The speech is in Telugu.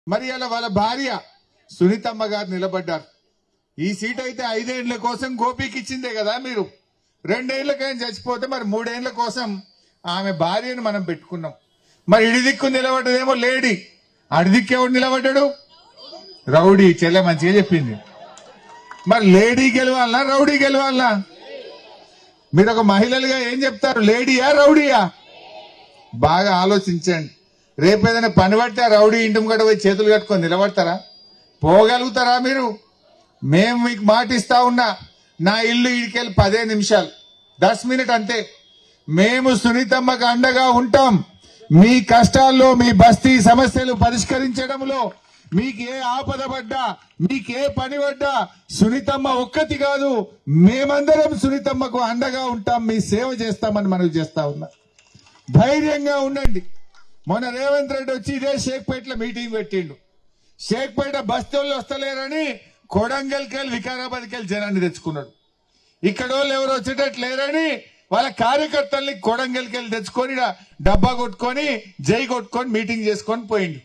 మరి అలా వాళ్ళ భార్య సునీతమ్మ గారు నిలబడ్డారు. ఈ సీట్ అయితే 5 ఏళ్ల కోసం గోపికి ఇచ్చిందే కదా, మీరు 2 ఏళ్లకైనా చచ్చిపోతే మరి 3 ఏళ్ల కోసం ఆమె భార్యను మనం పెట్టుకున్నాం. మరి ఇడిదిక్కు నిలబడ్డదేమో లేడీ, అడిదిక్కు ఎవడు నిలబడ్డాడు? రౌడీ. చెల్లె మంచిగా చెప్పింది. మరి లేడీ గెలవాలనా రౌడీ గెలవాలనా? మీరు ఒక మహిళలుగా ఏం చెప్తారు, లేడీయా రౌడీయా? బాగా ఆలోచించండి. రేపు ఏదైనా పని పడితే రౌడీ ఇంటి ముంగట పోయి చేతులు కట్టుకొని నిలబడతారా? పోగలుగుతారా మీరు? మేము మీకు మాట ఇస్తా ఉన్నా, నా ఇల్లు ఇడికెళ్ళి 15 నిమిషాలు 10 మినిట్ అంతే. మేము సునీతమ్మకు అండగా ఉంటాం. మీ కష్టాల్లో, మీ బస్తీ సమస్యలు పరిష్కరించడంలో మీకు ఏ ఆపద పడ్డా, మీకే పని పడ్డా సునీతమ్మ ఒక్కటి కాదు, మేమందరం సునీతమ్మకు అండగా ఉంటాం, మీ సేవ చేస్తామని మనవి చేస్తా ఉన్నా. ధైర్యంగా ఉండండి. మొన్న రేవంత్ రెడ్డి వచ్చి ఇదే షేక్పేటలో మీటింగ్ పెట్టిండు. షేక్పేట బస్తీల్లో వస్తలేరని కొడంగల్కి వెళ్ళి వికారాబాద్కి వెళ్ళి జనాన్ని తెచ్చుకున్నాడు. ఇక్కడ వాళ్ళు ఎవరు వచ్చేటట్టు లేరని వాళ్ళ కార్యకర్తల్ని కొడంగల్కి వెళ్ళి తెచ్చుకొని డబ్బా కొట్టుకొని జై కొట్టుకొని మీటింగ్ చేసుకొని పోయిండు.